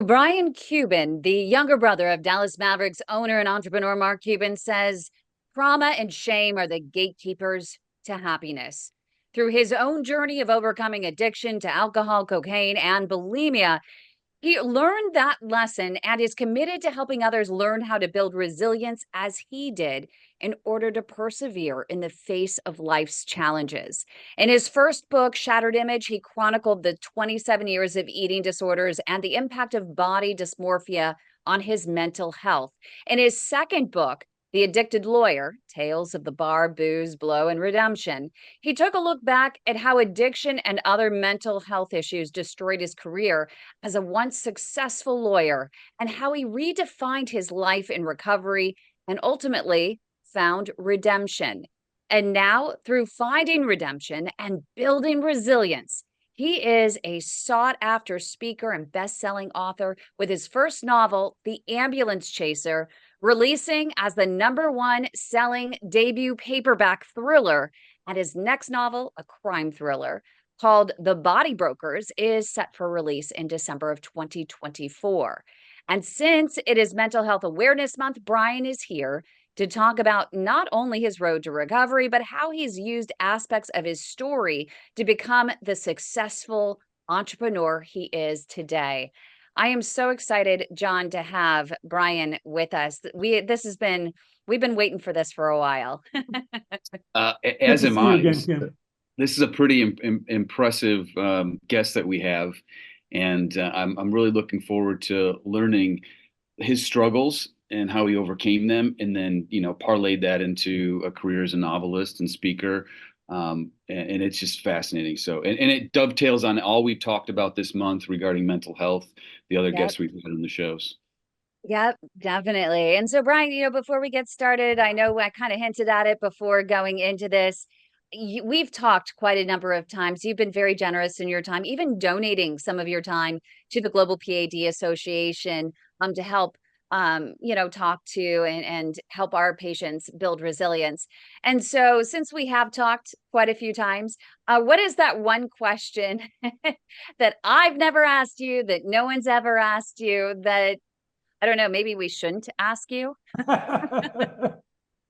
Brian Cuban, the younger brother of Dallas Mavericks owner and entrepreneur Mark Cuban, says trauma and shame are the gatekeepers to happiness. Through his own journey of overcoming addiction to alcohol, cocaine, and bulimia, he learned that lesson and is committed to helping others learn how to build resilience as he did in order to persevere in the face of life's challenges. In his first book, Shattered Image, he chronicled the 27 years of eating disorders and the impact of body dysmorphia on his mental health. In his second book, The Addicted Lawyer, Tales of the Bar, Booze, Blow, and Redemption, he took a look back at how addiction and other mental health issues destroyed his career as a once successful lawyer and how he redefined his life in recovery and ultimately found redemption. And now, through finding redemption and building resilience, he is a sought after speaker and best selling author with his first novel, The Ambulance Chaser, releasing as the #1 selling debut paperback thriller. And his next novel, a crime thriller called The Body Brokers, is set for release in December of 2024. And since it is Mental Health Awareness Month, Brian is here to talk about not only his road to recovery, but how he's used aspects of his story to become the successful entrepreneur he is today. I am so excited, John, to have Brian with us. We've been waiting for this for a while. As am I. Again, Kim. This is a pretty impressive guest that we have, and I'm really looking forward to learning his struggles and how he overcame them, and then parlayed that into a career as a novelist and speaker. And it's just fascinating. So, and it dovetails on all we've talked about this month regarding mental health, the other guests we've had on the shows. Yep, definitely. And so, Brian, before we get started, I know I kind of hinted at it before going into this. We've talked quite a number of times. You've been very generous in your time, even donating some of your time to the Global PAD Association to help talk to and help our patients build resilience. And so since we have talked quite a few times, what is that one question that I've never asked you, that no one's ever asked you, that, I don't know, maybe we shouldn't ask you?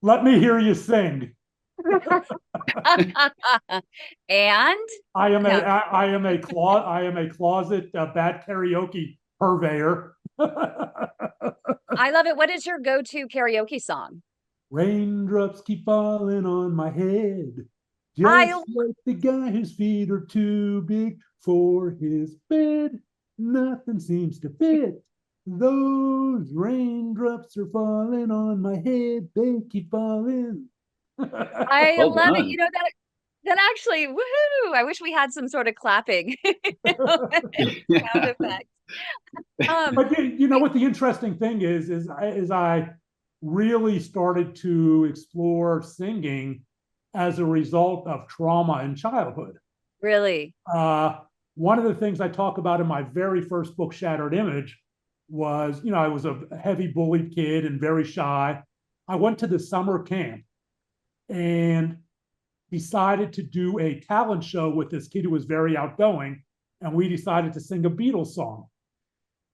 Let me hear you sing. And I am a closet bad karaoke purveyor. I love it. What is your go-to karaoke song? Raindrops keep falling on my head, just like the guy whose feet are too big for his bed. Nothing seems to fit. Those raindrops are falling on my head. They keep falling. I love it. That actually, woohoo! I wish we had some sort of clapping sound effect. But what the interesting thing is I really started to explore singing as a result of trauma in childhood. Really? One of the things I talk about in my very first book, Shattered Image, was, I was a heavy bullied kid and very shy. I went to the summer camp and decided to do a talent show with this kid who was very outgoing. And we decided to sing a Beatles song.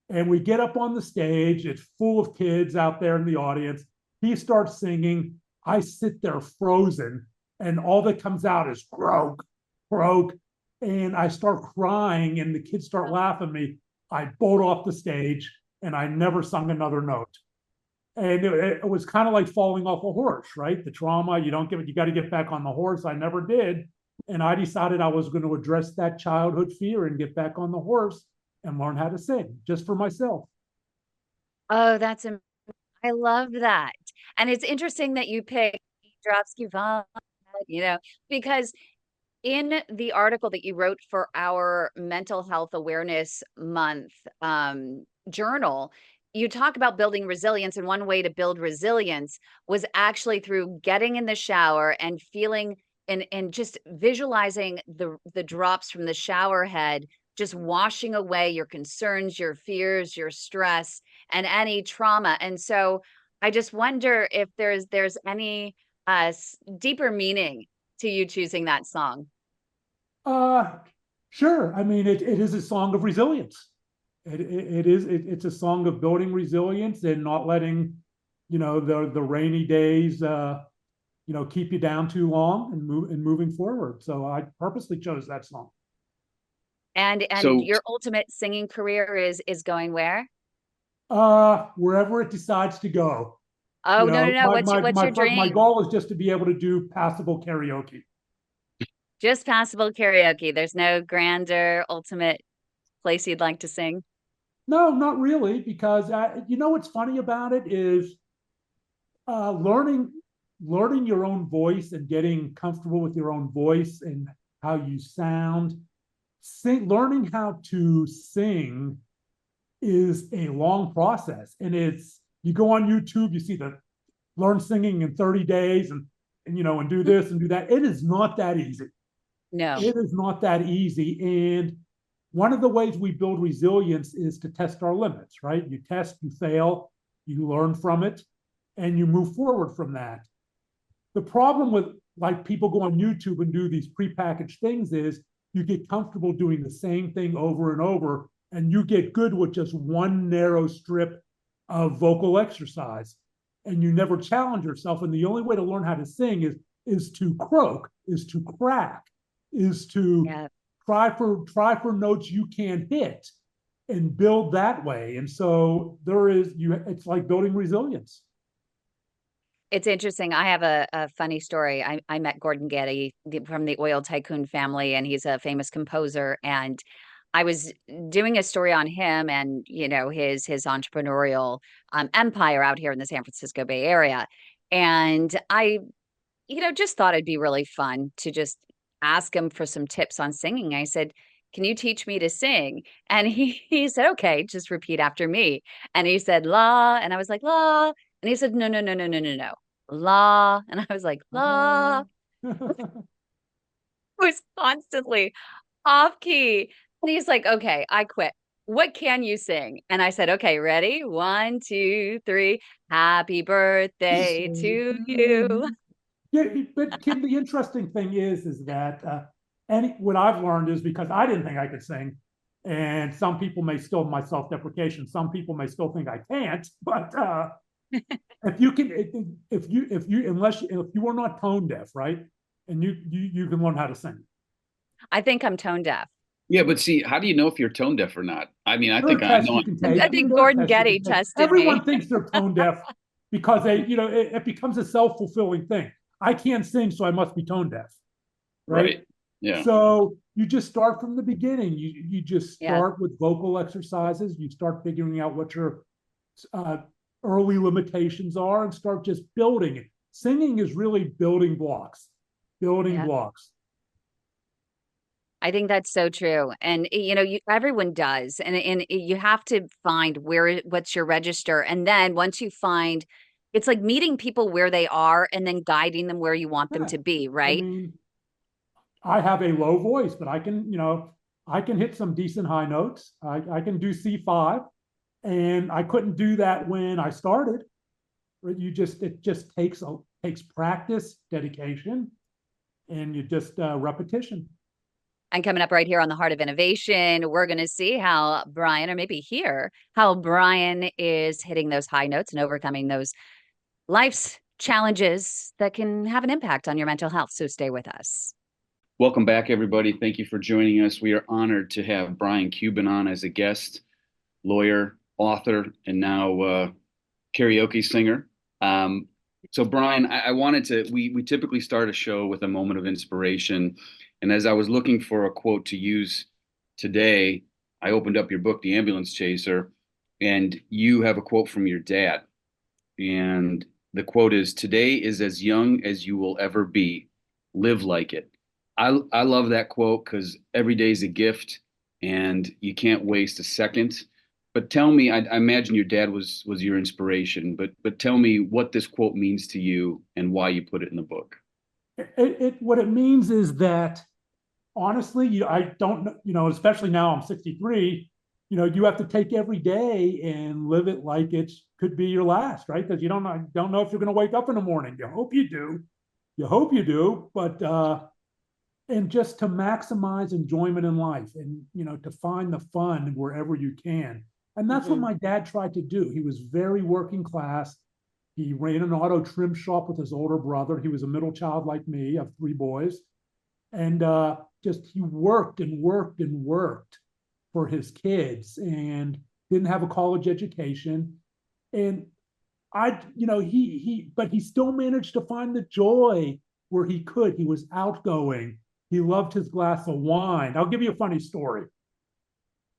And we get up on the stage, it's full of kids out there in the audience. He starts singing. I sit there frozen, and all that comes out is croak, croak. And I start crying, and the kids start laughing at me. I bolt off the stage, and I never sung another note. And it was kind of like falling off a horse, right? The trauma, you got to get back on the horse. I never did. And I decided I was going to address that childhood fear and get back on the horse and learn how to sing just for myself. Oh, I love that. And it's interesting that you pick Drops Cuban, because in the article that you wrote for our Mental Health Awareness Month journal, you talk about building resilience. And one way to build resilience was actually through getting in the shower and feeling and just visualizing the drops from the shower head, just washing away your concerns, your fears, your stress, and any trauma. And so I just wonder if there's any deeper meaning to you choosing that song. Sure. I mean, it is a song of resilience. It's a song of building resilience and not letting, the rainy days, keep you down too long and moving forward. So I purposely chose that song. And So your ultimate singing career is going where? Wherever it decides to go. Oh, no, no, no. What's your My dream? goal is just to be able to do passable karaoke. Just passable karaoke. There's no grander ultimate place you'd like to sing? No, not really, because what's funny about it is learning your own voice and getting comfortable with your own voice and how you sound. Learning how to sing is a long process, and you go on YouTube, you see the learn singing in 30 days and do this and do that. It is not that easy. No. It is not that easy. And one of the ways we build resilience is to test our limits, right? You test, you fail, you learn from it, and you move forward from that. The problem with like people go on YouTube and do these prepackaged things is you get comfortable doing the same thing over and over, and you get good with just one narrow strip of vocal exercise, and you never challenge yourself. And the only way to learn how to sing is to croak, is to crack, is to try for notes you can't hit and build that way. And so it's like building resilience. It's interesting. I have a funny story. I met Gordon Getty from the oil tycoon family, and he's a famous composer. And I was doing a story on him and, his entrepreneurial empire out here in the San Francisco Bay Area. And I, just thought it'd be really fun to just ask him for some tips on singing. I said, "Can you teach me to sing?" And he said, "Okay, just repeat after me." And he said, "La," and I was like, "La." And he said, "No, no, no, no, no, no, no. La." And I was like, "La." I was constantly off key. And he's like, "Okay, I quit. What can you sing?" And I said, "Okay, ready? 1, 2, 3. Happy birthday to you." Yeah, but Kim, the interesting thing is that what I've learned is because I didn't think I could sing, and some people may still my self-deprecation. Some people may still think I can't, but if you can, if you unless if you are not tone deaf, right, and you can learn how to sing. I think I'm tone deaf. yeah, but see, how do you know if you're tone deaf or not? I mean, I There are think I tests know. you can take. I think Gordon Getty tested me. Everyone thinks they're tone deaf because it becomes a self-fulfilling thing. I can't sing, so I must be tone deaf, right? Yeah. So you just start from the beginning. You just Yeah. start with vocal exercises. You start figuring out what your early limitations are and start just building it. Singing is really building blocks, Yeah. blocks. I think that's so true. And everyone does. And you have to find what's your register. And then once you find, it's like meeting people where they are and then guiding them where you want them Yeah. to be, I right? mean, I have a low voice, but I can hit some decent high notes. I can do C5, and I couldn't do that when I started. It just takes practice, dedication, and you just repetition. And coming up right here on the Heart of Innovation, we're going to see how Brian, or maybe hear how Brian is hitting those high notes and overcoming those life's challenges that can have an impact on your mental health. So stay with us. Welcome back, everybody. Thank you for joining us. We are honored to have Brian Cuban on as a guest, lawyer, author, and now karaoke singer. So Brian, I wanted to, we typically start a show with a moment of inspiration. And as I was looking for a quote to use today, I opened up your book, The Ambulance Chaser, and you have a quote from your dad. And the quote is, "Today is as young as you will ever be. Live like it." I love that quote because every day is a gift and you can't waste a second. But tell me, I imagine your dad was your inspiration, but tell me what this quote means to you and why you put it in the book. What it means is that honestly, I don't know, especially now I'm 63, you have to take every day and live it like it could be your last, right? Because you don't know if you're going to wake up in the morning. You hope you do. But and just to maximize enjoyment in life, and to find the fun wherever you can. And that's what my dad tried to do. He was very working class. He ran an auto trim shop with his older brother. He was a middle child like me, of three boys. And just he worked and worked and worked for his kids, and didn't have a college education. And but he still managed to find the joy where he could. He was outgoing. He loved his glass of wine. I'll give you a funny story.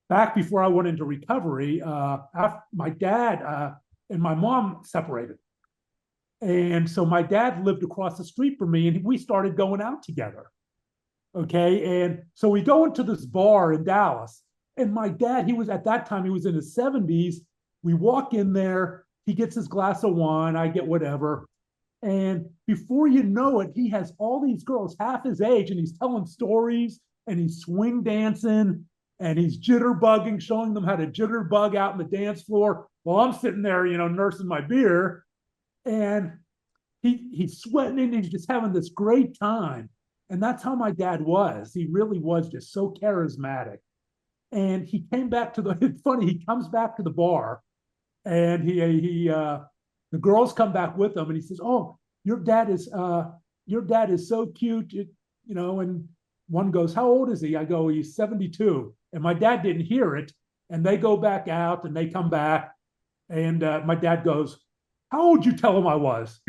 Back before I went into recovery, my dad and my mom separated. And so my dad lived across the street from me, and we started going out together. Okay. And so we go into this bar in Dallas, and my dad, at that time, he was in his 70s. We walk in there, he gets his glass of wine, I get whatever. And before you know it, he has all these girls half his age, and he's telling stories, and he's swing dancing, and he's jitterbugging, showing them how to jitterbug out in the dance floor while I'm sitting there, nursing my beer. And he's sweating, and he's just having this great time. And that's how my dad was. He really was just so charismatic. And he came back to it's funny, he comes back to the bar, and the girls come back with him, and he says, "Oh, your dad is so cute," and one goes, "How old is he?" I go, "He's 72." And my dad didn't hear it. And they go back out, and they come back, and my dad goes, "How old you tell him I was?"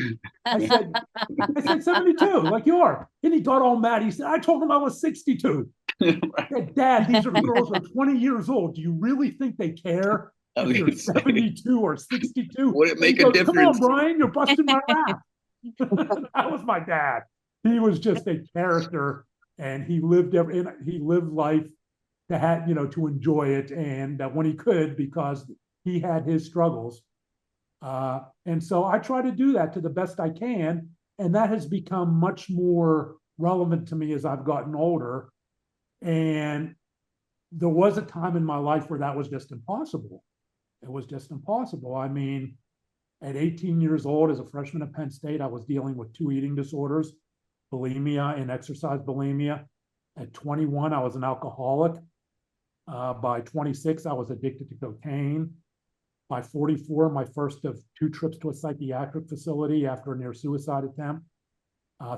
I said 72, like you are. And he got all mad. He said, "I told him I was 62. I said, "Dad, these are girls who are 20 years old. Do you really think they care if you're 72 or 62? Would it make a difference? Come on, Brian, you're busting my ass." That was my dad. He was just a character, and he lived life to enjoy it, and when he could, because he had his struggles. And so I try to do that to the best I can, and that has become much more relevant to me as I've gotten older. And there was a time in my life where that was just impossible. It was just impossible. I mean, at 18 years old, as a freshman at Penn State, I was dealing with 2 eating disorders, bulimia and exercise bulimia. At 21, I was an alcoholic. By 26, I was addicted to cocaine. By 44, my first of 2 trips to a psychiatric facility after a near suicide attempt.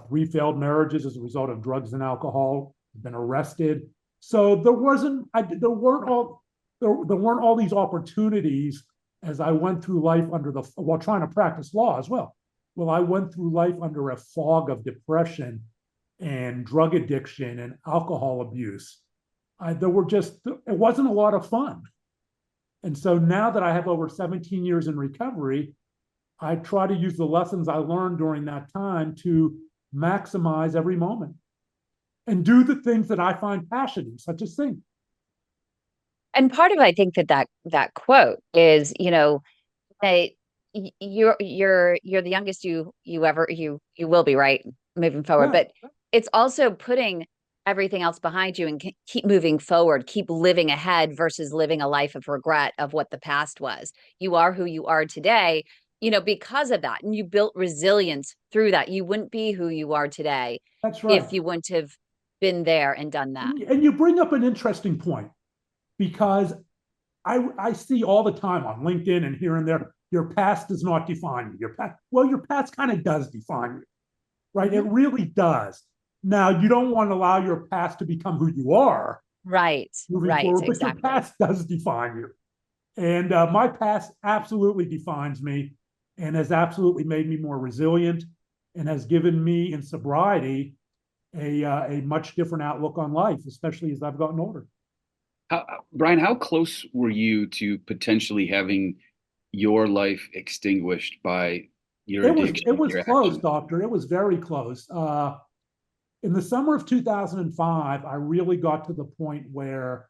3 failed marriages as a result of drugs and alcohol. Been arrested. So there weren't all these opportunities as I went through life while trying to practice law as well. Well, I went through life under a fog of depression and drug addiction and alcohol abuse. It wasn't a lot of fun. And so now that I have over 17 years in recovery, I try to use the lessons I learned during that time to maximize every moment and do the things that I find passionate, such as sing. And part of, I think, that quote is, that you're the youngest you will be, right, moving forward. Yeah. But it's also putting everything else behind you and keep moving forward, keep living ahead versus living a life of regret of what the past was. You are who you are today, because of that. And you built resilience through that. You wouldn't be who you are today. That's right. If you wouldn't have been there and done that. And you bring up an interesting point, because I see all the time on LinkedIn and here and there, your past does not define you. Your past kind of does define you, right? It really does. Now, you don't want to allow your past to become who you are. Right. Moving right. forward, Exactly. But your past does define you. And my past absolutely defines me, and has absolutely made me more resilient, and has given me in sobriety a much different outlook on life, especially as I've gotten older. Brian, how close were you to potentially having your life extinguished by your addiction? It was close, doctor. It was very close. In the summer of 2005, I really got to the point where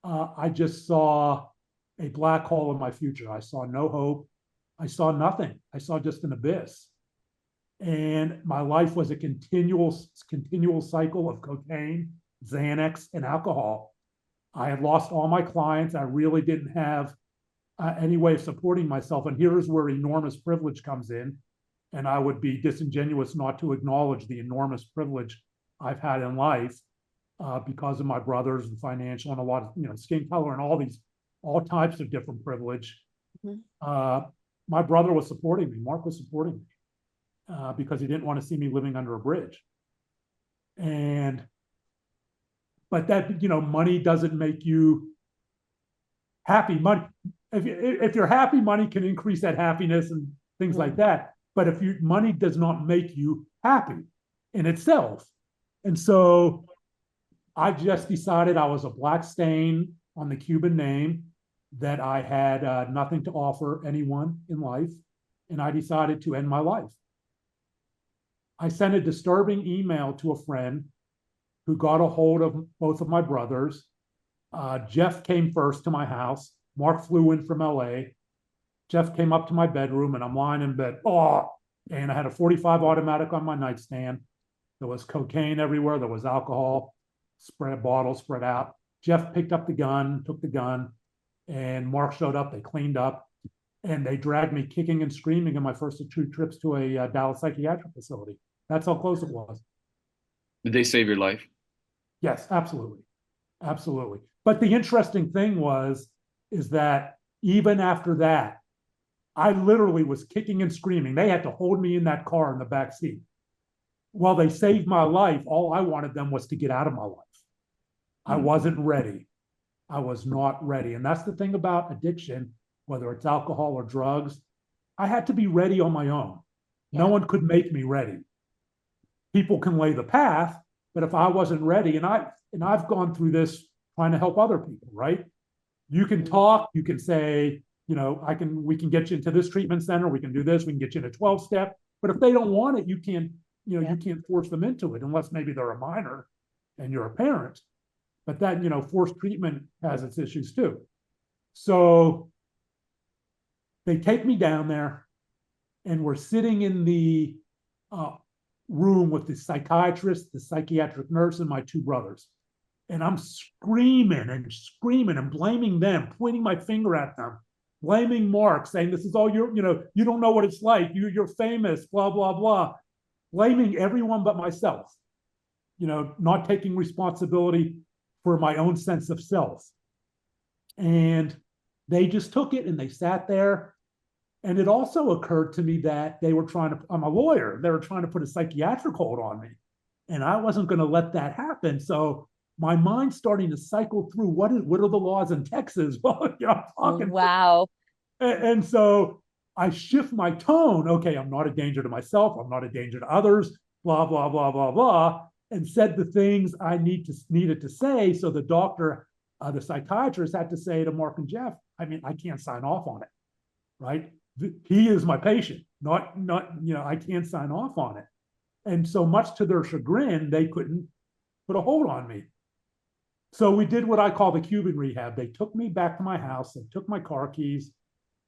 I just saw a black hole in my future. I saw no hope. I saw nothing. I saw just an abyss. And my life was a continual cycle of cocaine, Xanax, and alcohol. I had lost all my clients. I really didn't have any way of supporting myself. And here's where enormous privilege comes in. And I would be disingenuous not to acknowledge the enormous privilege I've had in life because of my brothers and financial and a lot of, skin color and all types of different privilege. Mm-hmm. My brother was supporting me. Mark was supporting me because he didn't want to see me living under a bridge. But that, money doesn't make you happy. Money, if you're happy, money can increase that happiness and things like that. But if money does not make you happy in itself. And so I just decided I was a black stain on the Cuban name, that I had nothing to offer anyone in life, and I decided to end my life. I sent a disturbing email to a friend who got a hold of both of my brothers. Jeff came first to my house. Mark flew in from LA. Jeff came up to my bedroom, and I'm lying in bed. And I had a .45 automatic on my nightstand. There was cocaine everywhere. There was alcohol, bottles spread out. Jeff picked up the gun, took the gun, and Mark showed up. They cleaned up, and they dragged me kicking and screaming in my first 2 trips to a Dallas psychiatric facility. That's how close it was. Did they save your life? Yes, absolutely. Absolutely. But the interesting thing is that even after that, I literally was kicking and screaming. They had to hold me in that car in the back seat. While they saved my life, all I wanted them was to get out of my life. I wasn't ready. I was not ready. And that's the thing about addiction, whether it's alcohol or drugs. I had to be ready on my own. No one could make me ready. People can lay the path, but if I wasn't ready, and I've gone through this trying to help other people, right? You can talk, you can say, we can get you into this treatment center, we can do this, we can get you in a 12-step. But if they don't want it, you can't force them into it, unless maybe they're a minor and you're a parent. But that, forced treatment has its issues too. So they take me down there, and we're sitting in the room with the psychiatrist, the psychiatric nurse, and my 2 brothers. And I'm screaming and blaming them, pointing my finger at them, blaming Mark, saying, this is all you don't know what it's like. You're famous, blah, blah, blah. Blaming everyone but myself, not taking responsibility for my own sense of self. And they just took it and they sat there. And it also occurred to me that I'm a lawyer, they were trying to put a psychiatric hold on me. And I wasn't going to let that happen. So my mind's starting to cycle through what are the laws in Texas? Well, wow. And so I shift my tone. Okay, I'm not a danger to myself. I'm not a danger to others, blah, blah, blah, blah, blah, and said the things I needed to say. So the doctor, the psychiatrist had to say to Mark and Jeff, I can't sign off on it, right? He is my patient, not, I can't sign off on it. And so much to their chagrin, they couldn't put a hold on me. So we did what I call the Cuban rehab. They took me back to my house. They took my car keys,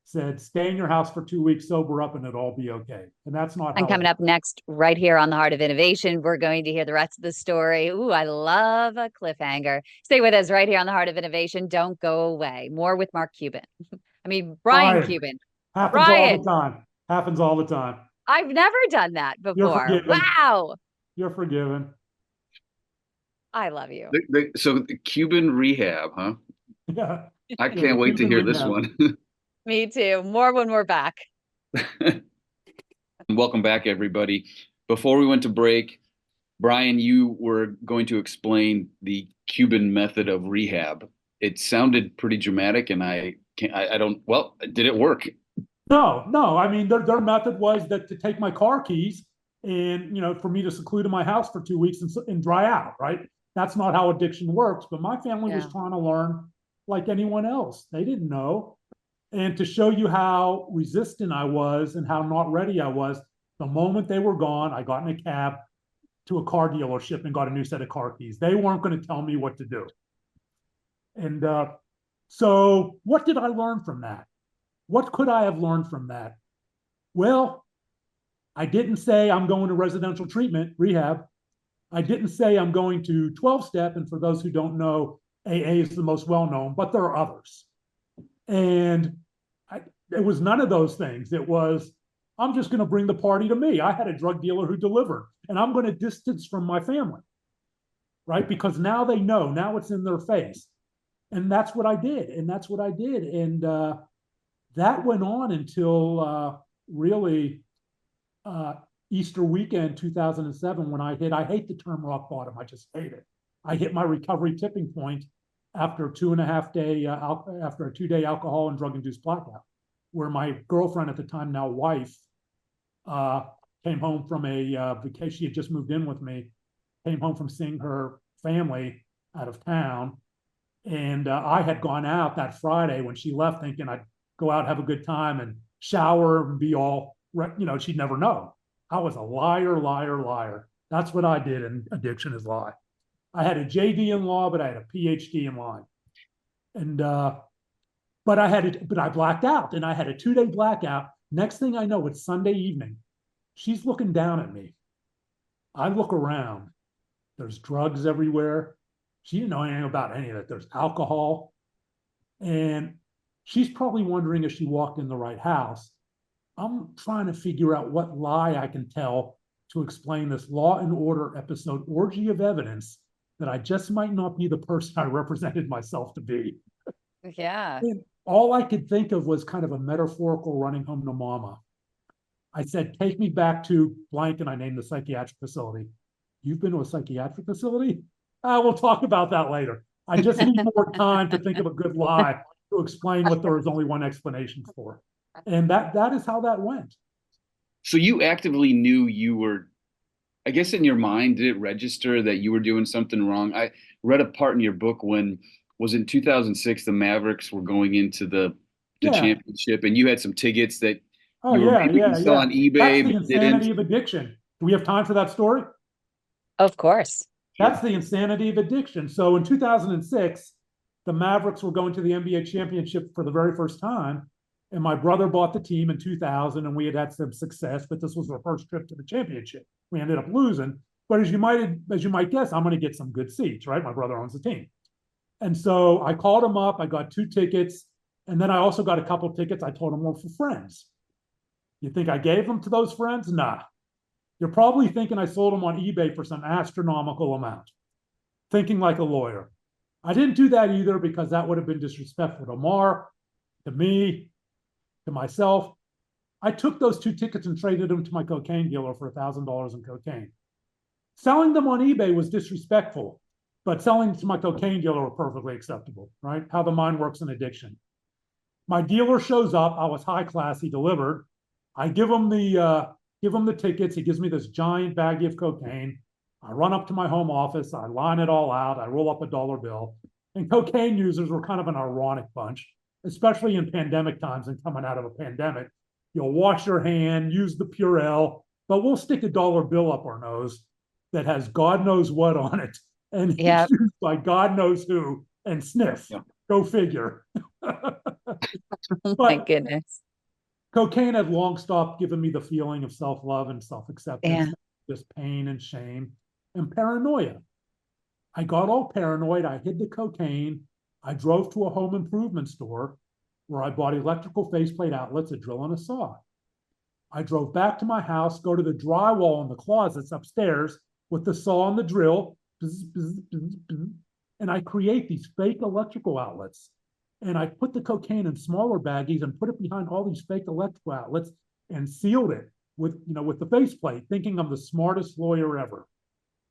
said, stay in your house for 2 weeks, sober up, and it'll all be okay. And that's not. And coming up next, right here on the Heart of Innovation, we're going to hear the rest of the story. Ooh, I love a cliffhanger. Stay with us right here on the Heart of Innovation. Don't go away. More with Mark Cuban. Brian Cuban. Happens all the time. Happens all the time. I've never done that before. Wow. You're forgiven. I love you. So the Cuban rehab, huh? Yeah. I can't wait to hear this one. Me too. More when we're back. Welcome back, everybody. Before we went to break, Brian, you were going to explain the Cuban method of rehab. It sounded pretty dramatic, and did it work? No. Their method was that to take my car keys and, for me to seclude in my house for 2 weeks and dry out, right? That's not how addiction works. But my family was trying to learn like anyone else. They didn't know. And to show you how resistant I was and how not ready I was, the moment they were gone, I got in a cab to a car dealership and got a new set of car keys. They weren't going to tell me what to do. And so what did I learn from that? What could I have learned from that? Well, I didn't say I'm going to residential treatment, rehab. I didn't say I'm going to 12-step. And for those who don't know, AA is the most well-known, but there are others. And it was none of those things. It was, I'm just going to bring the party to me. I had a drug dealer who delivered, and I'm going to distance from my family. right? Because now they know, now it's in their face. And that's what I did. And that's what I did. And that went on until really Easter weekend 2007 when I hate the term rock bottom. I just hate it. I hit my recovery tipping point after a 2.5 day alcohol and drug induced blackout, where my girlfriend at the time, now wife, came home from a vacation. She had just moved in with me, came home from seeing her family out of town. And I had gone out that Friday when she left thinking I'd go out, have a good time and shower and be all, she'd never know. I was a liar, liar, liar. That's what I did in addiction is lie. I had a JD in law, but I had a PhD in lying. And, but I blacked out and I had a 2-day blackout. Next thing I know, it's Sunday evening. She's looking down at me. I look around. There's drugs everywhere. She didn't know anything about any of it. There's alcohol. And she's probably wondering if she walked in the right house. I'm trying to figure out what lie I can tell to explain this Law and Order episode orgy of evidence that I just might not be the person I represented myself to be. Yeah. And all I could think of was kind of a metaphorical running home to mama. I said, take me back to blank, and I named the psychiatric facility. You've been to a psychiatric facility? We'll talk about that later. I just need more time to think of a good lie to explain what there is only one explanation for. And that is how that went. So you actively knew you were, I guess in your mind, did it register that you were doing something wrong? I read a part in your book when, was in 2006, the Mavericks were going into the championship, and you had some tickets that Oh, you were yeah, maybe yeah, sell yeah. on eBay, That's the but insanity didn't. of addiction. Do we have time for that story? Of course. That's the insanity of addiction. So in 2006, the Mavericks were going to the NBA championship for the very first time. And my brother bought the team in 2000, and we had had some success, but this was our first trip to the championship. We ended up losing. But as you might guess, I'm going to get some good seats, right? My brother owns the team. And so I called him up. I got 2 tickets. And then I also got a couple of tickets. I told him were for friends. You think I gave them to those friends? Nah. You're probably thinking I sold them on eBay for some astronomical amount, thinking like a lawyer. I didn't do that either because that would have been disrespectful to Mar, to me, to myself. I took those 2 tickets and traded them to my cocaine dealer for $1,000 in cocaine. Selling them on eBay was disrespectful, but selling them to my cocaine dealer was perfectly acceptable, right? How the mind works in addiction. My dealer shows up. I was high class. He delivered. I give him the tickets. He gives me this giant baggie of cocaine. I run up to my home office. I line it all out. I roll up a dollar bill. And cocaine users were kind of an ironic bunch, especially in pandemic times and coming out of a pandemic. You'll wash your hand, use the Purell, but we'll stick a dollar bill up our nose that has God knows what on it. And it's used by God knows who and sniff. Yeah. Go figure. Oh my goodness. Cocaine had long stopped giving me the feeling of self-love and self-acceptance, just pain and shame and paranoia. I got all paranoid. I hid the cocaine. I drove to a home improvement store where I bought electrical faceplate outlets, a drill and a saw. I drove back to my house, go to the drywall in the closets upstairs with the saw and the drill, and I create these fake electrical outlets. And I put the cocaine in smaller baggies and put it behind all these fake electrical outlets and sealed it with the faceplate, thinking I'm the smartest lawyer ever.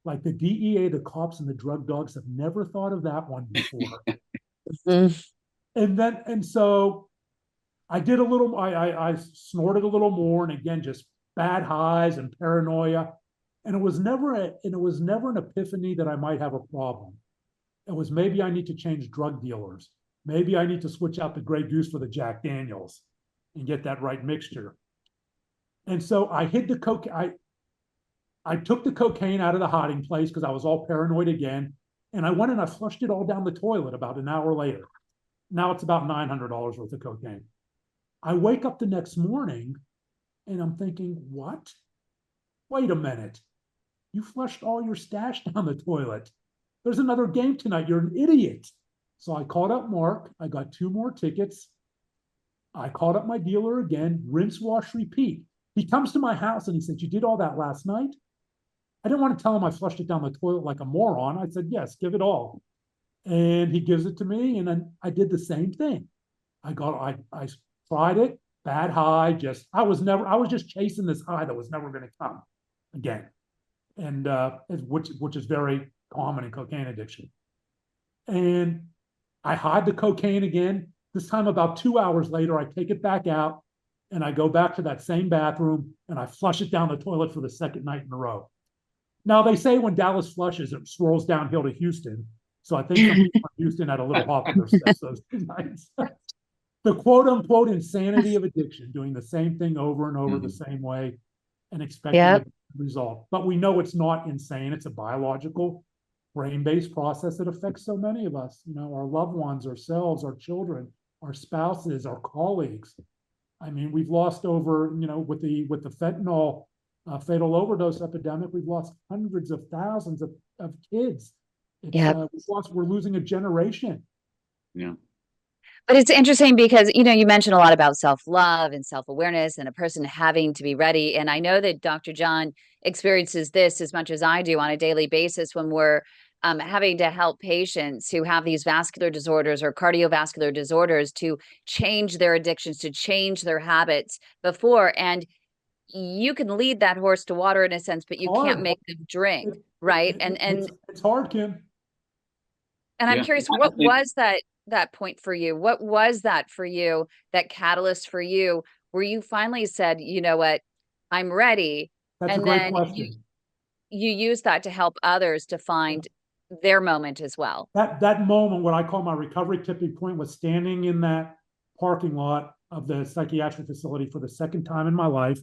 Like the DEA, the cops, and the drug dogs have never thought of that one before. And so I did a little, I snorted a little more, and again, just bad highs and paranoia. And it was never an epiphany that I might have a problem. It was maybe I need to change drug dealers. Maybe I need to switch out the Grey Goose for the Jack Daniels and get that right mixture. And so I hid the cocaine. I took the cocaine out of the hiding place because I was all paranoid again. And I went and I flushed it all down the toilet about an hour later. Now it's about $900 worth of cocaine. I wake up the next morning and I'm thinking, what? Wait a minute. You flushed all your stash down the toilet. There's another game tonight. You're an idiot. So I called up Mark. I got 2 more tickets. I called up my dealer again, rinse, wash, repeat. He comes to my house and he said, you did all that last night? I didn't want to tell him I flushed it down the toilet like a moron. I said, yes, give it all. And he gives it to me. And then I did the same thing. I tried it, bad high, I was just chasing this high that was never going to come again. And which is very common in cocaine addiction. And I hide the cocaine again. This time, about 2 hours later, I take it back out and I go back to that same bathroom and I flush it down the toilet for the second night in a row. Now, they say when Dallas flushes, it swirls downhill to Houston. So I think some people in Houston had a little hop in their steps those 2 nights. The quote unquote insanity of addiction, doing the same thing over and over the same way and expecting a result. But we know it's not insane. It's a biological, brain-based process that affects so many of us, our loved ones, ourselves, our children, our spouses, our colleagues. I mean, we've lost over, with the fentanyl fatal overdose epidemic, we've lost hundreds of thousands of kids. We're losing a generation. Yeah. But it's interesting because, you mentioned a lot about self-love and self-awareness and a person having to be ready. And I know that Dr. John experiences this as much as I do on a daily basis when we're having to help patients who have these vascular disorders or cardiovascular disorders to change their addictions, to change their habits before. And you can lead that horse to water in a sense, but you can't make them drink, right? It's hard, Kim. And I'm curious, what was that point for you? What was that for you, that catalyst for you, where you finally said, you know what, I'm ready? That's a great question. You use that to help others to find their moment as well. That moment, what I call my recovery tipping point, was standing in that parking lot of the psychiatric facility for the second time in my life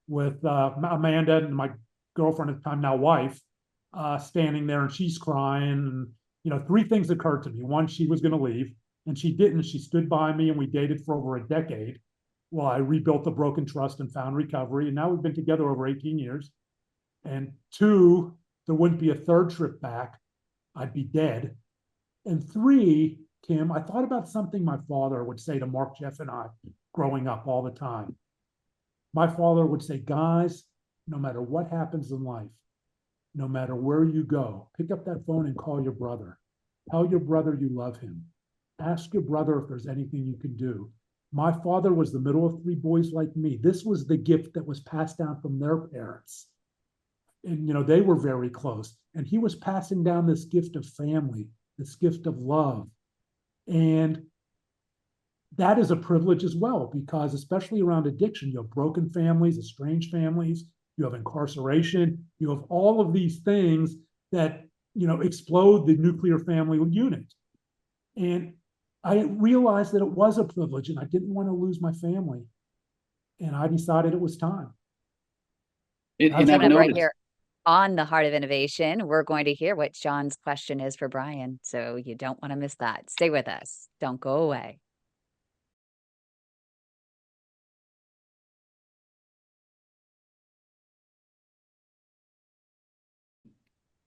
with Amanda and my girlfriend at the time, now wife, standing there, and she's crying. And 3 things occurred to me. One, she was going to leave, and she didn't. She stood by me, and we dated for over a decade while I rebuilt the broken trust and found recovery. And now we've been together over 18 years. And 2, there wouldn't be a third trip back. I'd be dead. And 3, Kim, I thought about something my father would say to Mark, Jeff, and I growing up all the time. My father would say, guys, no matter what happens in life, no matter where you go, pick up that phone and call your brother. Tell your brother you love him. Ask your brother if there's anything you can do. My father was the middle of 3 boys like me. This was the gift that was passed down from their parents. And, they were very close. And he was passing down this gift of family, this gift of love. And that is a privilege as well, because especially around addiction, you have broken families, estranged families, you have incarceration, you have all of these things that, explode the nuclear family unit. And I realized that it was a privilege and I didn't want to lose my family. And I decided it was time. Coming up right here on the Heart of Innovation, we're going to hear what John's question is for Brian. So you don't want to miss that. Stay with us. Don't go away.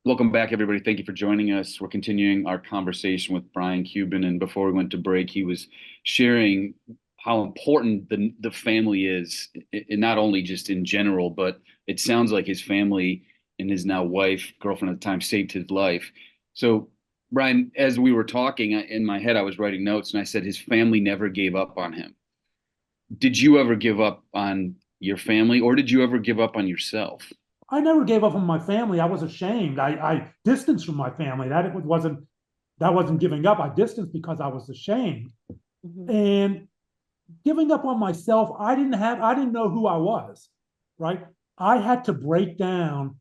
Welcome back, everybody. Thank you for joining us. We're continuing our conversation with Brian Cuban. And before we went to break, he was sharing how important the family is, and not only just in general, but it sounds like his family and his now wife, girlfriend at the time, saved his life. So, Brian, as we were talking, in my head, I was writing notes, and I said his family never gave up on him. Did you ever give up on your family, or did you ever give up on yourself? I never gave up on my family. I was ashamed. I distanced from my family. That wasn't giving up. I distanced because I was ashamed. Mm-hmm. And giving up on myself, I didn't know who I was, right? I had to break down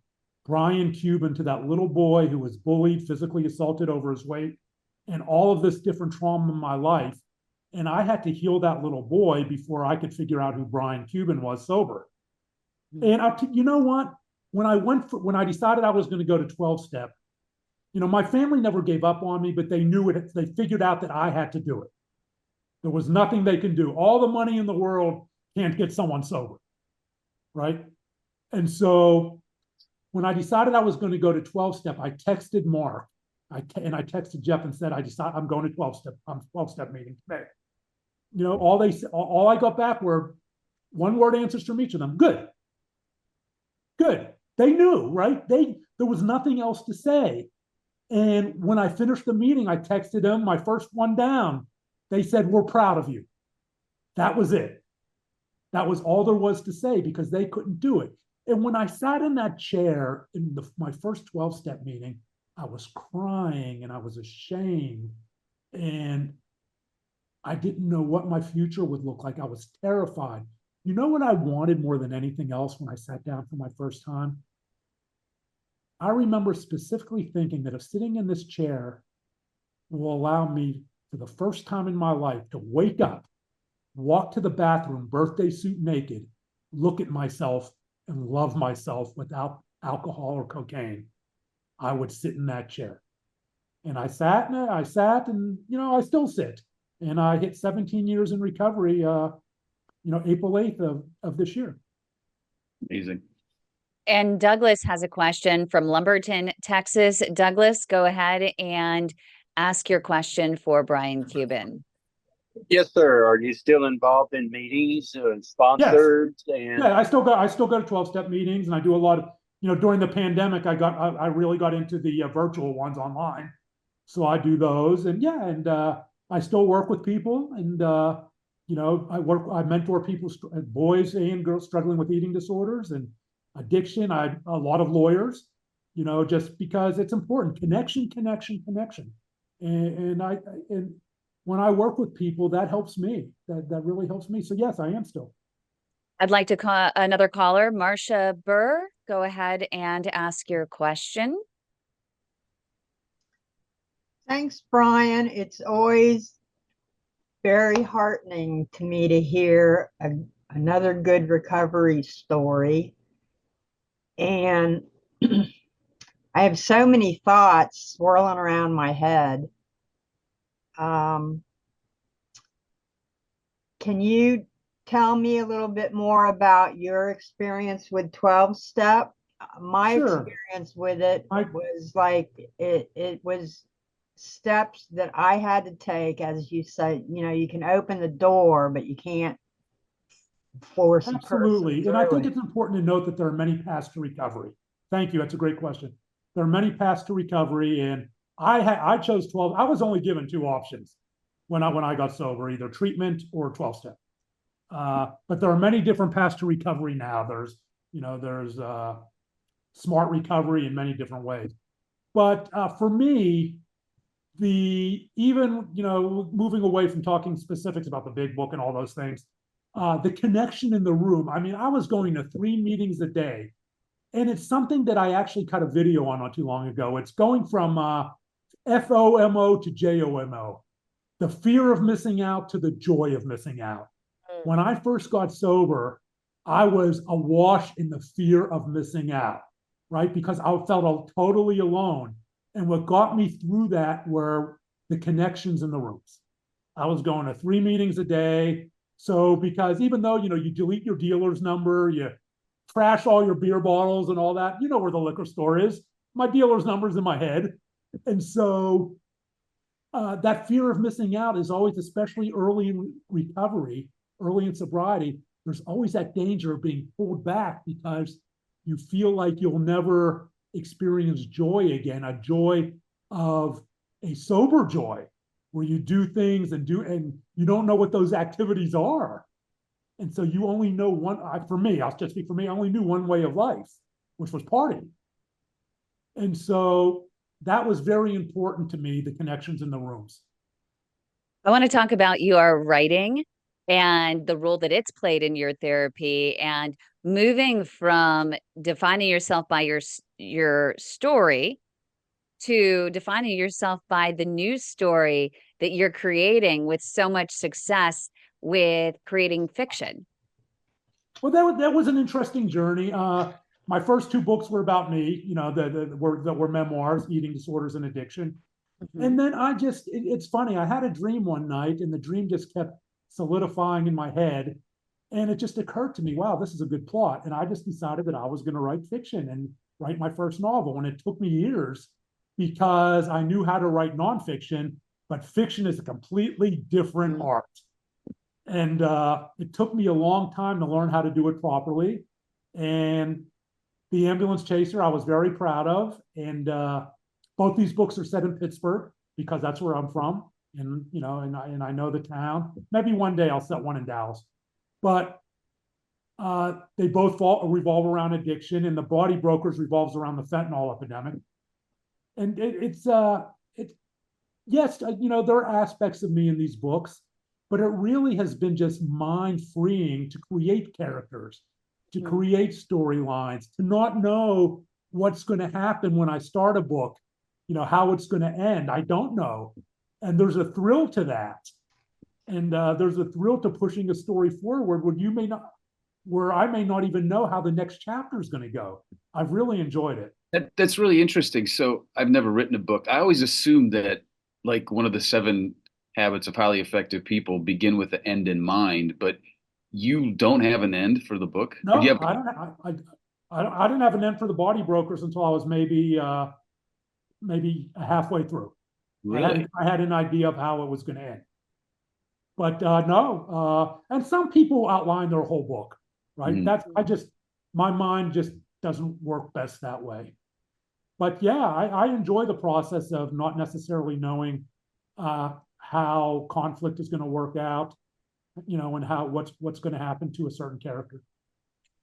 Brian Cuban to that little boy who was bullied, physically assaulted over his weight, and all of this different trauma in my life. And I had to heal that little boy before I could figure out who Brian Cuban was sober. Mm-hmm. And you know what? When I decided I was going to go to 12-step, my family never gave up on me, but they knew it. They figured out that I had to do it. There was nothing they can do. All the money in the world can't get someone sober, right? And so when I decided I was going to go to 12-step, I texted Mark, and I texted Jeff and said, I'm going to 12-step. I'm 12-step meeting today. All I got back were one-word answers from each of them. Good. they knew, right? There was nothing else to say. And when I finished the meeting, I texted them, my first one down. They said, "We're proud of you." That was it. That was all there was to say because they couldn't do it. And when I sat in that chair in my first 12-step meeting, I was crying and I was ashamed. And I didn't know what my future would look like. I was terrified. You know what I wanted more than anything else when I sat down for my first time? I remember specifically thinking that if sitting in this chair will allow me, for the first time in my life, to wake up, walk to the bathroom, birthday suit naked, look at myself and love myself without alcohol or cocaine, I would sit in that chair. And I sat and, I still sit. And I hit 17 years in recovery, April 8th of this year. Amazing. And Douglas has a question from Lumberton, Texas. Douglas, go ahead and ask your question for Brian Cuban. Yes, sir. Are you still involved in meetings and sponsored? Yes. And Yeah, I still go to 12-step meetings, and I do a lot of, during the pandemic, I really got into the virtual ones online. So I do those, and I still work with people, and I mentor people, boys and girls struggling with eating disorders and addiction. A lot of lawyers, just because it's important. Connection. And when I work with people, that helps me. That really helps me. So yes, I am still. I'd like to call another caller, Marcia Burr. Go ahead and ask your question. Thanks, Brian. It's always very heartening to me to hear another good recovery story. And I have so many thoughts swirling around my head. Can you tell me a little bit more about your experience with 12-step? My Sure. experience with it was like it was steps that I had to take, as you said. You can open the door, but you can't force a person Absolutely. And I think through it. it's important to note that there are many paths to recovery. Thank you. That's a great question. There are many paths to recovery, and I chose 12. I was only given two options when I got sober, either treatment or 12-step. But there are many different paths to recovery now. There's smart recovery in many different ways. But for me, moving away from talking specifics about the big book and all those things, the connection in the room. I mean, I was going to 3 meetings a day, and it's something that I actually cut a video on not too long ago. It's going from FOMO to JOMO, the fear of missing out to the joy of missing out. When I first got sober, I was awash in the fear of missing out, right? Because I felt totally alone. And what got me through that were the connections in the rooms. I was going to 3 meetings a day. So because even though, you delete your dealer's number, you trash all your beer bottles and all that, you know where the liquor store is. My dealer's number's in my head. And so that fear of missing out is always, especially early in recovery, early in sobriety, there's always that danger of being pulled back because you feel like you'll never experience joy again, a joy of a sober joy, where you do things and you don't know what those activities are. And so you only know I'll just speak for me, I only knew one way of life, which was partying. And so that was very important to me, the connections in the rooms. I want to talk about your writing and the role that it's played in your therapy, and moving from defining yourself by your story to defining yourself by the news story that you're creating with so much success with creating fiction. Well, that was an interesting journey. My first 2 books were about me, that were memoirs, eating disorders and addiction. Mm-hmm. And then it's funny, I had a dream one night, and the dream just kept solidifying in my head. And it just occurred to me, wow, this is a good plot. And I just decided that I was going to write fiction and write my first novel. And it took me years because I knew how to write nonfiction, but fiction is a completely different art. And it took me a long time to learn how to do it properly. And The Ambulance Chaser, I was very proud of. And both these books are set in Pittsburgh because that's where I'm from. And, and I know the town. Maybe one day I'll set one in Dallas. But they both revolve around addiction, and The Body Brokers revolves around the fentanyl epidemic. And yes, there are aspects of me in these books, but it really has been just mind freeing to create characters, to create storylines, to not know what's going to happen when I start a book, how it's going to end. I don't know. And there's a thrill to that. And there's a thrill to pushing a story forward where I may not even know how the next chapter is going to go. I've really enjoyed it. That's really interesting. So I've never written a book. I always assumed that like one of the 7 habits of highly effective people begin with the end in mind, but you don't have an end for the book? No, I don't. I didn't have an end for The Body Brokers until I was maybe halfway through. Really? I had an idea of how it was going to end. But no, and some people outline their whole book, right? My mind just doesn't work best that way. But yeah, I enjoy the process of not necessarily knowing how conflict is going to work out, and what's going to happen to a certain character.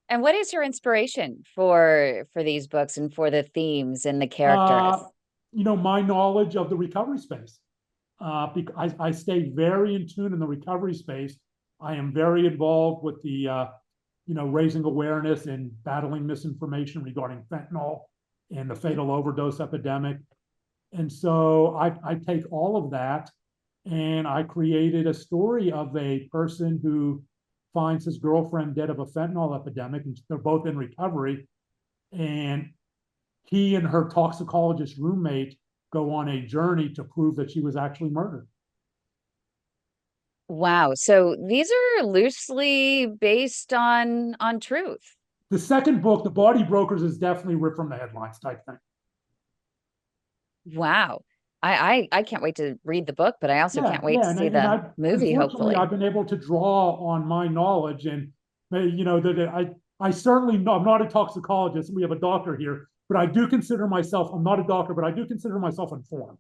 And what is your inspiration for these books and for the themes and the characters? My knowledge of the recovery space. Because I stay very in tune in the recovery space. I am very involved with the, raising awareness and battling misinformation regarding fentanyl and the fatal overdose epidemic. And so I take all of that and I created a story of a person who finds his girlfriend dead of a fentanyl epidemic, and they're both in recovery. And he and her toxicologist roommate go on a journey to prove that she was actually murdered. Wow. So these are loosely based on truth. The second book, The Body Brokers, is definitely ripped from the headlines type thing. Wow. I can't wait to read the book, but I also can't wait to see the movie, hopefully. I've been able to draw on my knowledge, and that I certainly know I'm not a toxicologist. We have a doctor here, but I'm not a doctor, but I do consider myself informed.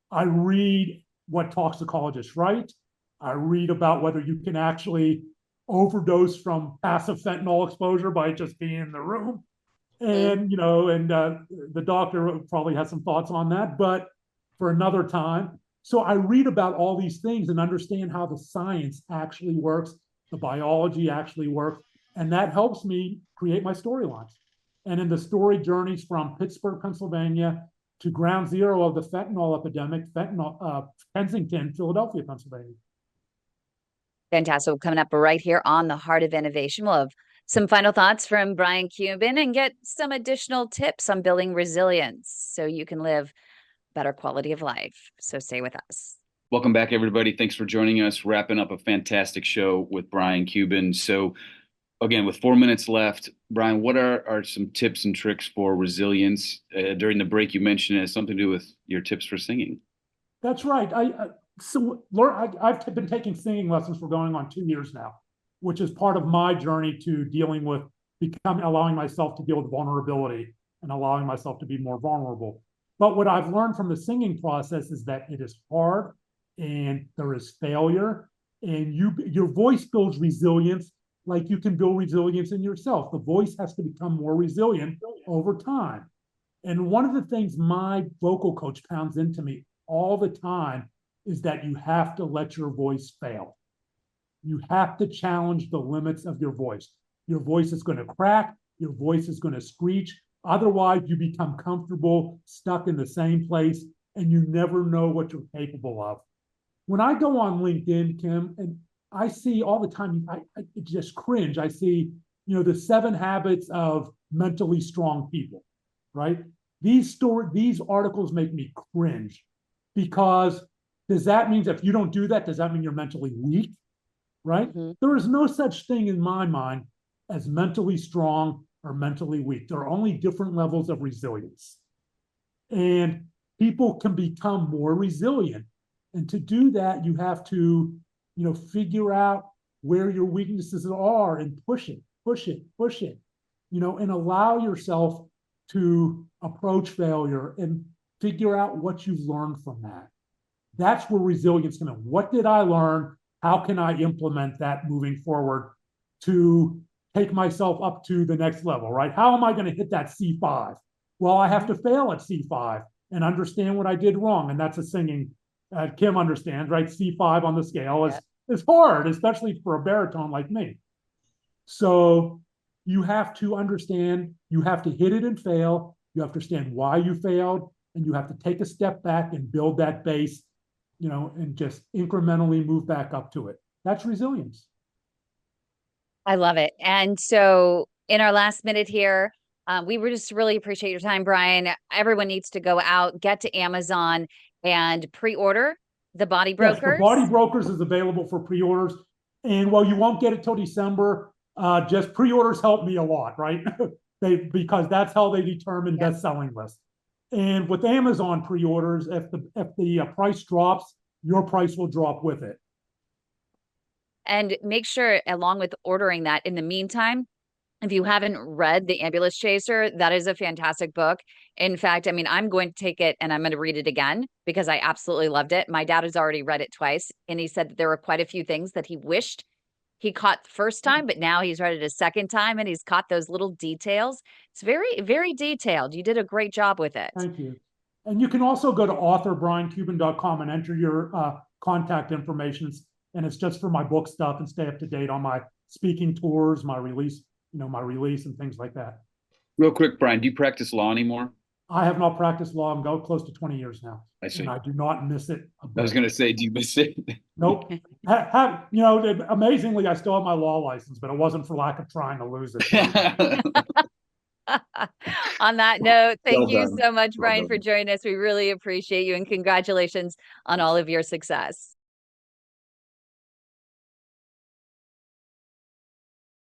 I read what toxicologists write. I read about whether you can actually overdose from passive fentanyl exposure by just being in the room. And, the doctor probably has some thoughts on that, but for another time. So I read about all these things and understand how the science actually works, the biology actually works, and that helps me create my storylines. And in the story journeys from Pittsburgh, Pennsylvania, to ground zero of the fentanyl epidemic, Kensington, Philadelphia, Pennsylvania. Fantastic. Well, coming up right here on the Heart of Innovation, we'll have some final thoughts from Brian Cuban and get some additional tips on building resilience so you can live better quality of life. So stay with us. Welcome back, everybody. Thanks for joining us. Wrapping up a fantastic show with Brian Cuban. So again, with 4 minutes left, Brian, what are some tips and tricks for resilience? During the break, you mentioned it has something to do with your tips for singing. That's right. I've been taking singing lessons for going on 2 years now, which is part of my journey to dealing with allowing myself to deal with vulnerability and allowing myself to be more vulnerable. But what I've learned from the singing process is that it is hard and there is failure, and your voice builds resilience like you can build resilience in yourself. The voice has to become more resilient over time. And one of the things my vocal coach pounds into me all the time is that you have to let your voice fail. You have to challenge the limits of your voice. Your voice is going to crack. Your voice is going to screech. Otherwise, you become comfortable, stuck in the same place, and you never know what you're capable of. When I go on LinkedIn, Kim, and I see all the time, I just cringe. I see, the 7 habits of mentally strong people, right? These articles make me cringe, because does that mean if you don't do that, does that mean you're mentally weak, right? Mm-hmm. There is no such thing in my mind as mentally strong or mentally weak. There are only different levels of resilience. And people can become more resilient. And to do that, you have to, figure out where your weaknesses are and push it. and allow yourself to approach failure and figure out what you've learned from that. That's where resilience comes in. What did I learn? How can I implement that moving forward to take myself up to the next level, right? How am I going to hit that C5? Well, I have to fail at C5 and understand what I did wrong. And that's a singing, Kim understands, right? C5 on the scale is hard, especially for a baritone like me. So you have to understand, you have to hit it and fail. You have to understand why you failed, and you have to take a step back and build that base, and just incrementally move back up to it. That's resilience. I love it. And so in our last minute here, we would just really appreciate your time, Brian. Everyone needs to go out, get to Amazon and pre-order the Body Brokers. Yes, the Body Brokers is available for pre-orders. And while you won't get it till December, just pre-orders help me a lot, right? Because that's how they determine best-selling list. And with Amazon pre-orders, if the price drops, your price will drop with it. And make sure, along with ordering that, in the meantime, if you haven't read The Ambulance Chaser, that is a fantastic book. In fact, I mean, I'm going to take it and I'm going to read it again because I absolutely loved it. My dad has already read it twice, and he said that there were quite a few things that he wished he caught the first time, but now he's read it a second time and he's caught those little details. It's very, very detailed. You did a great job with it. Thank you. And you can also go to authorbriancuban.com and enter your contact information. And it's just for my book stuff and stay up to date on my speaking tours, my release, and things like that. Real quick, Brian, do you practice law anymore? I have not practiced law. I'm close to 20 years now. I see. And I do not miss it. I was going to say, do you miss it? Nope. Amazingly, I still have my law license, but it wasn't for lack of trying to lose it. On that note, thank Well you done. so much, Well Brian, done. for joining us. We really appreciate you, and congratulations on all of your success.